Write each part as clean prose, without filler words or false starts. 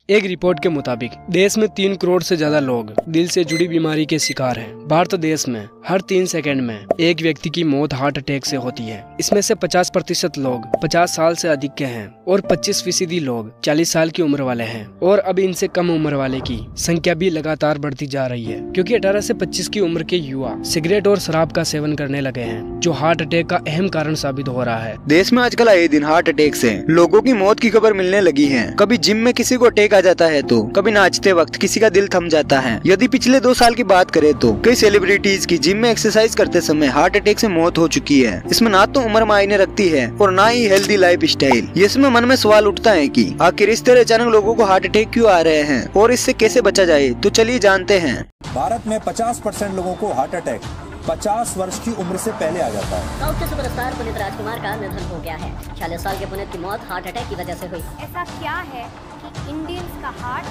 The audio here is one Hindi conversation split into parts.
एक रिपोर्ट के मुताबिक देश में 3 करोड़ से ज्यादा लोग दिल से जुड़ी बीमारी के शिकार हैं। भारत देश में हर 3 सेकंड में एक व्यक्ति की मौत हार्ट अटैक से होती है। इसमें से 50% लोग 50 साल से अधिक के हैं और 25% लोग 40 साल की उम्र वाले हैं। और अब इनसे कम उम्र वाले की संख्या भी लगातार बढ़ती जा रही है, क्योंकि 18 से 25 की उम्र के युवा सिगरेट और शराब का सेवन करने लगे हैं, जो हार्ट अटैक का अहम कारण साबित हो रहा है। देश में आजकल आए दिन हार्ट अटैक से लोगों की मौत की खबर मिलने लगी है। कभी जिम में किसी को अटैक आ जाता है तो कभी नाचते वक्त किसी का दिल थम जाता है। यदि पिछले 2 साल की बात करें तो कई सेलिब्रिटीज की जिम में एक्सरसाइज करते समय हार्ट अटैक से मौत हो चुकी है। इसमें ना तो उम्र मायने रखती है और ना ही हेल्दी लाइफ स्टाइल। इसमें मन में सवाल उठता है कि आखिर इस तरह अचानक लोगों को हार्ट अटैक क्यों आ रहे हैं और इससे कैसे बचा जाए, तो चलिए जानते हैं। भारत में 50% लोगों को हार्ट अटैक 50 वर्ष की उम्र से पहले आ जाता है। साउथ के सुपरस्टार पुनीत राजकुमार का निधन हो गया है। 46 साल के पुनीत की मौत हार्ट अटैक की वजह से हुई। ऐसा क्या है कि इंडियंस का हार्ट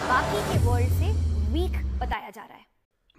बाकी के वर्ल्ड से वीक बताया जा रहा है?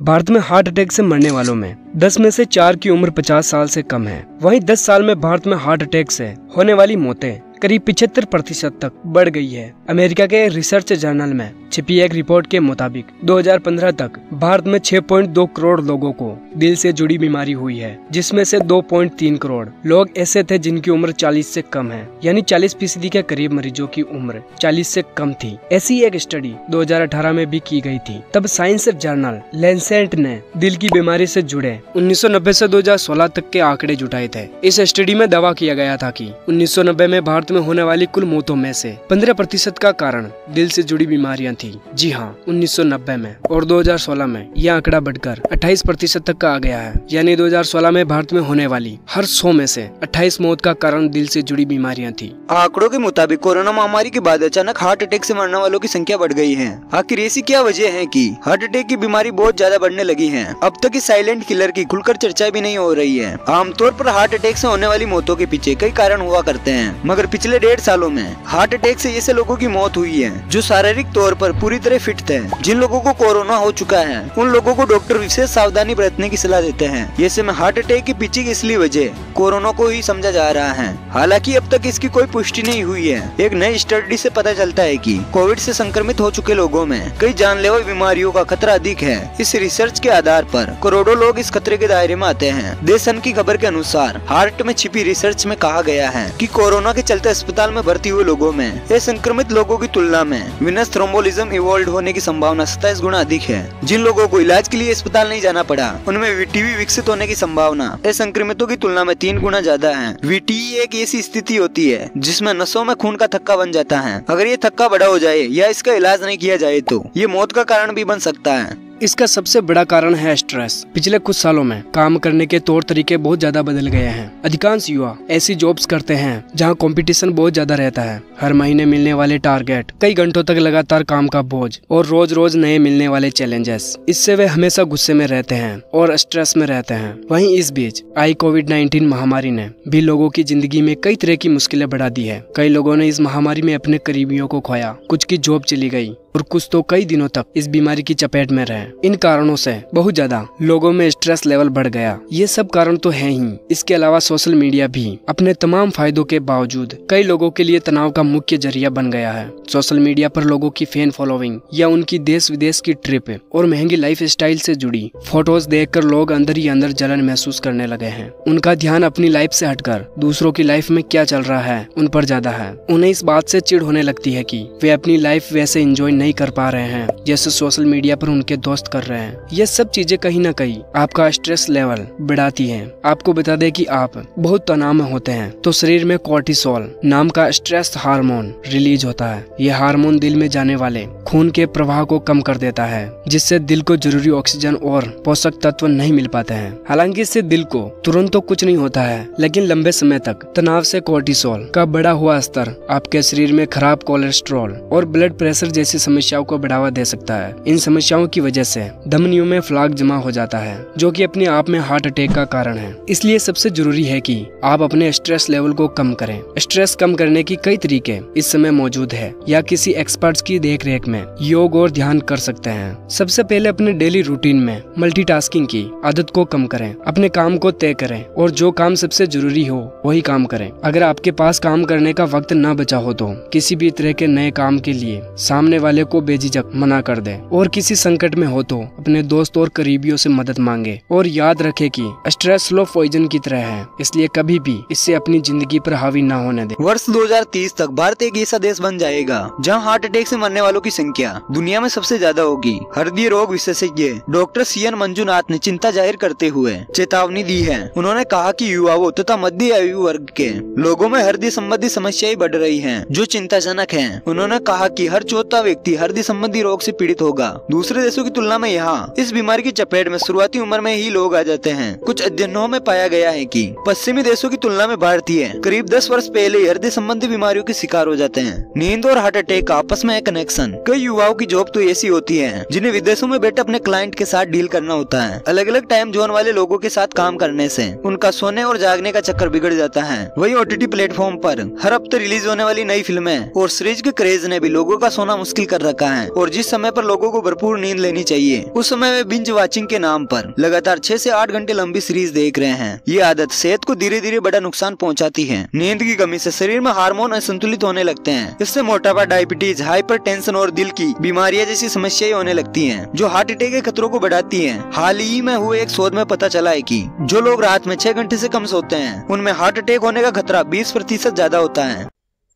भारत में हार्ट अटैक से मरने वालों में 10 में से 4 की उम्र 50 साल से कम है। वहीं 10 साल में भारत में हार्ट अटैक से होने वाली मौतें करीब 75% तक बढ़ गई है। अमेरिका के रिसर्च जर्नल में छिपी एक रिपोर्ट के मुताबिक 2015 तक भारत में 6.2 करोड़ लोगों को दिल से जुड़ी बीमारी हुई है, जिसमें से 2.3 करोड़ लोग ऐसे थे जिनकी उम्र 40 से कम है, यानी 40% के करीब मरीजों की उम्र 40 से कम थी। ऐसी एक स्टडी 2018 में भी की गई थी। तब साइंस जर्नल लैंसेट ने दिल की बीमारी से जुड़े 1990 से 2016 तक के आंकड़े जुटाए थे। इस स्टडी में दावा किया गया था कि 1990 में भारत में होने वाली कुल मौतों में से 15% का कारण दिल से जुड़ी बीमारियां थी। जी हाँ, 1990 में। और 2016 में यह आंकड़ा बढ़कर 28% तक का आ गया है, यानी 2016 में भारत में होने वाली हर 100 में से 28 मौत का कारण दिल से जुड़ी बीमारियां थी। आंकड़ों के मुताबिक कोरोना महामारी के बाद अचानक हार्ट अटैक से मरने वालों की संख्या बढ़ गई है। आखिर ऐसी क्या वजह है कि हार्ट अटैक की बीमारी बहुत ज्यादा बढ़ने लगी है? अब तक इस साइलेंट किलर की खुलकर चर्चा भी नहीं हो रही है। आमतौर पर हार्ट अटैक से होने वाली मौतों के पीछे कई कारण हुआ करते हैं, मगर पिछले 1.5 सालों में हार्ट अटैक से ऐसे लोगों की मौत हुई है जो शारीरिक तौर पर पूरी तरह फिट थे। जिन लोगों को कोरोना हो चुका है उन लोगों को डॉक्टर विशेष सावधानी बरतने की सलाह देते हैं। ऐसे में हार्ट अटैक के पीछे की असली वजह कोरोना को ही समझा जा रहा है। हालांकि अब तक इसकी कोई पुष्टि नहीं हुई है। एक नई स्टडी से पता चलता है कि कोविड से संक्रमित हो चुके लोगों में कई जानलेवा बीमारियों का खतरा अधिक है। इस रिसर्च के आधार पर करोड़ों लोग इस खतरे के दायरे में आते हैं। देशन की खबर के अनुसार हार्ट में छिपी रिसर्च में कहा गया है कि कोरोना के चलते अस्पताल में भर्ती हुए लोगों में संक्रमित लोगों की तुलना में विनस थ्रोम्बोलिज्म इवॉल्व होने की संभावना 27 गुना अधिक है। जिन लोगों को इलाज के लिए अस्पताल नहीं जाना पड़ा उनमें वीटीवी विकसित होने की संभावना संक्रमितों की तुलना में 3 गुना ज्यादा है। वीटीई एक ऐसी स्थिति होती है जिसमें नसों में खून का थक्का बन जाता है। अगर ये थक्का बड़ा हो जाए या इसका इलाज नहीं किया जाए तो ये मौत का कारण भी बन सकता है। इसका सबसे बड़ा कारण है स्ट्रेस। पिछले कुछ सालों में काम करने के तौर तरीके बहुत ज्यादा बदल गए हैं। अधिकांश युवा ऐसी जॉब्स करते हैं जहां कंपटीशन बहुत ज्यादा रहता है। हर महीने मिलने वाले टारगेट, कई घंटों तक लगातार काम का बोझ और रोज रोज नए मिलने वाले चैलेंजेस, इससे वे हमेशा गुस्से में रहते हैं और स्ट्रेस में रहते हैं। वहीं इस बीच आई कोविड-19 महामारी ने भी लोगों की जिंदगी में कई तरह की मुश्किलें बढ़ा दी है। कई लोगों ने इस महामारी में अपने करीबियों को खोया, कुछ की जॉब चली गई और कुछ तो कई दिनों तक इस बीमारी की चपेट में रहे। इन कारणों से बहुत ज्यादा लोगों में स्ट्रेस लेवल बढ़ गया। ये सब कारण तो है ही। इसके अलावा सोशल मीडिया भी अपने तमाम फायदों के बावजूद कई लोगों के लिए तनाव का मुख्य जरिया बन गया है। सोशल मीडिया पर लोगों की फैन फॉलोइंग या उनकी देश विदेश की ट्रिप और महंगी लाइफ स्टाइल से जुड़ी फोटोज देखकर लोग अंदर ही अंदर जलन महसूस करने लगे हैं। उनका ध्यान अपनी लाइफ से हटकर दूसरों की लाइफ में क्या चल रहा है उन पर ज्यादा है। उन्हें इस बात से चिढ़ होने लगती है कि वे अपनी लाइफ वैसे एंजॉय नहीं कर पा रहे हैं जैसे सोशल मीडिया पर उनके दोस्त कर रहे हैं। ये सब चीजें कहीं ना कहीं आपका स्ट्रेस लेवल बढ़ाती हैं। आपको बता दें कि आप बहुत तनाव में होते हैं तो शरीर में कोर्टिसोल नाम का स्ट्रेस हार्मोन रिलीज होता है। यह हार्मोन दिल में जाने वाले खून के प्रवाह को कम कर देता है, जिससे दिल को जरूरी ऑक्सीजन और पोषक तत्व नहीं मिल पाते हैं। हालांकि इससे दिल को तुरंत तो कुछ नहीं होता है, लेकिन लंबे समय तक तनाव से कोर्टिसोल का बढ़ा हुआ स्तर आपके शरीर में खराब कोलेस्ट्रॉल और ब्लड प्रेशर जैसी समस्याओं को बढ़ावा दे सकता है। इन समस्याओं की वजह से धमनियों में फ्लाक जमा हो जाता है, जो कि अपने आप में हार्ट अटैक का कारण है। इसलिए सबसे जरूरी है कि आप अपने स्ट्रेस लेवल को कम करें। स्ट्रेस कम करने की कई तरीके इस समय मौजूद है, या किसी एक्सपर्ट्स की देखरेख में योग और ध्यान कर सकते हैं। सबसे पहले अपने डेली रूटीन में मल्टीटास्किंग की आदत को कम करें। अपने काम को तय करें और जो काम सबसे जरूरी हो वही काम करें। अगर आपके पास काम करने का वक्त न बचा हो तो किसी भी तरह के नए काम के लिए सामने वाले को बेझिझक मना कर दें, और किसी संकट में हो तो अपने दोस्त और करीबियों से मदद मांगे। और याद रखें कि स्ट्रेस स्लो पॉइजन की तरह है, इसलिए कभी भी इससे अपनी जिंदगी पर हावी न होने दें। वर्ष 2030 तक भारत एक ऐसा देश बन जाएगा जहां हार्ट अटैक से मरने वालों की संख्या दुनिया में सबसे ज्यादा होगी। हृदय रोग विशेषज्ञ डॉक्टर सीएन मंजुनाथ ने चिंता जाहिर करते हुए चेतावनी दी है। उन्होंने कहा कि युवाओं तथा मध्य आयु वर्ग के लोगों में हृदय संबंधी समस्याएं बढ़ रही हैं, जो चिंताजनक हैं। उन्होंने कहा कि हर चौथा व्यक्ति हृदय संबंधी रोग से पीड़ित होगा। दूसरे देशों की तुलना में यहाँ इस बीमारी की चपेट में शुरुआती उम्र में ही लोग आ जाते हैं। कुछ अध्ययनों में पाया गया है कि पश्चिमी देशों की तुलना में भारतीय करीब 10 वर्ष पहले हृदय संबंधी बीमारियों के शिकार हो जाते हैं। नींद और हार्ट अटैक का आपस में कनेक्शन। कई युवाओं की जॉब तो ऐसी होती है जिन्हें विदेशों में बैठे अपने क्लाइंट के साथ डील करना होता है। अलग अलग टाइम जोन वाले लोगों के साथ काम करने से उनका सोने और जागने का चक्कर बिगड़ जाता है। वही ओटीटी प्लेटफॉर्म पर हर हफ्ते रिलीज होने वाली नई फिल्में और सीरीज के क्रेज ने भी लोगों का सोना मुश्किल कर रखा है। और जिस समय पर लोगों को भरपूर नींद लेनी चाहिए, उस समय वे बिंज वॉचिंग के नाम पर लगातार 6 से 8 घंटे लंबी सीरीज देख रहे हैं। ये आदत सेहत को धीरे धीरे बड़ा नुकसान पहुंचाती है। नींद की कमी से शरीर में हार्मोन असंतुलित होने लगते हैं। इससे मोटापा, डायबिटीज, हाइपरटेंशन और दिल की बीमारियां जैसी समस्याएं होने लगती हैं, जो हार्ट अटैक के खतरों को बढ़ाती हैं। हाल ही में हुए एक शोध में पता चला है कि जो लोग रात में 6 घंटे से कम सोते हैं, उनमें हार्ट अटैक होने का खतरा 20% ज्यादा होता है।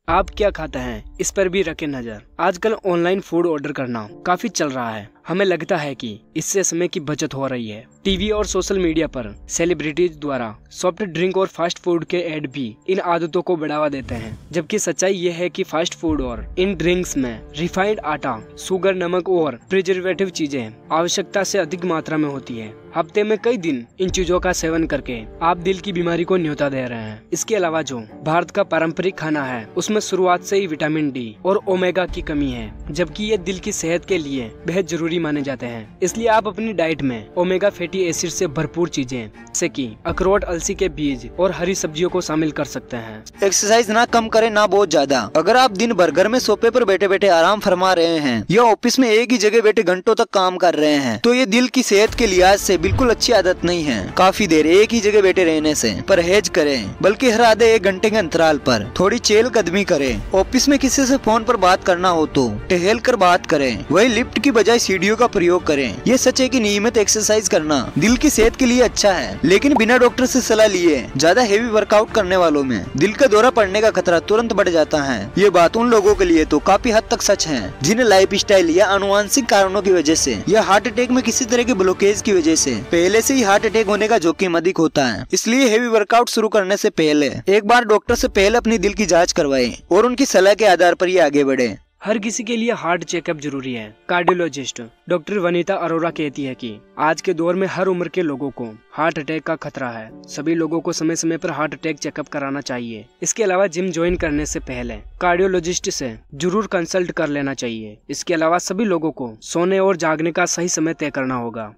आप क्या खाते हैं, इस पर भी रखें नजर। आजकल ऑनलाइन फूड ऑर्डर करना काफी चल रहा है। हमें लगता है कि इससे समय की बचत हो रही है। टीवी और सोशल मीडिया पर सेलिब्रिटीज द्वारा सॉफ्ट ड्रिंक और फास्ट फूड के ऐड भी इन आदतों को बढ़ावा देते हैं, जबकि सच्चाई ये है कि फास्ट फूड और इन ड्रिंक्स में रिफाइंड आटा, शुगर, नमक और प्रिजर्वेटिव चीजें आवश्यकता से अधिक मात्रा में होती है। हफ्ते में कई दिन इन चीजों का सेवन करके आप दिल की बीमारी को न्योता दे रहे हैं। इसके अलावा जो भारत का पारंपरिक खाना है, उसमें शुरुआत से ही विटामिन डी और ओमेगा की कमी है, जबकि ये दिल की सेहत के लिए बेहद जरूरी माने जाते हैं। इसलिए आप अपनी डाइट में ओमेगा फैटी एसिड से भरपूर चीजें जैसे कि अखरोट, अलसी के बीज और हरी सब्जियों को शामिल कर सकते हैं। एक्सरसाइज ना कम करें ना बहुत ज्यादा। अगर आप दिन भर घर में सोफे पर बैठे बैठे आराम फरमा रहे हैं या ऑफिस में एक ही जगह बैठे घंटों तक काम कर रहे हैं, तो ये दिल की सेहत के लिहाज से बिल्कुल अच्छी आदत नहीं है। काफी देर एक ही जगह बैठे रहने से परहेज करें, बल्कि हर आधे 1 घंटे के अंतराल पर थोड़ी चहलकदमी करें। ऑफिस में किसी से फोन पर बात करना हो तो टहल कर बात करें। वही लिफ्ट की बजाय सीढ़ियों का प्रयोग करें। ये सच है कि नियमित एक्सरसाइज करना दिल की सेहत के लिए अच्छा है, लेकिन बिना डॉक्टर से सलाह लिए ज्यादा हेवी वर्कआउट करने वालों में दिल का दौरा पड़ने का खतरा तुरंत बढ़ जाता है। ये बात उन लोगों के लिए तो काफी हद तक सच है जिन्हें लाइफ स्टाइल या अनुवांशिक कारणों की वजह से या हार्ट अटैक में किसी तरह के ब्लॉकेज की वजह से पहले से ही हार्ट अटैक होने का जोखिम अधिक होता है। इसलिए हेवी वर्कआउट शुरू करने से पहले एक बार डॉक्टर से पहले अपनी दिल की जांच करवाएं और उनकी सलाह के आधार पर ही आगे बढ़े। हर किसी के लिए हार्ट चेकअप जरूरी है। कार्डियोलॉजिस्ट डॉक्टर वनीता अरोरा कहती है कि आज के दौर में हर उम्र के लोगों को हार्ट अटैक का खतरा है। सभी लोगों को समय समय पर हार्ट अटैक चेकअप कराना चाहिए। इसके अलावा जिम ज्वाइन करने से पहले कार्डियोलॉजिस्ट से जरूर कंसल्ट कर लेना चाहिए। इसके अलावा सभी लोगों को सोने और जागने का सही समय तय करना होगा।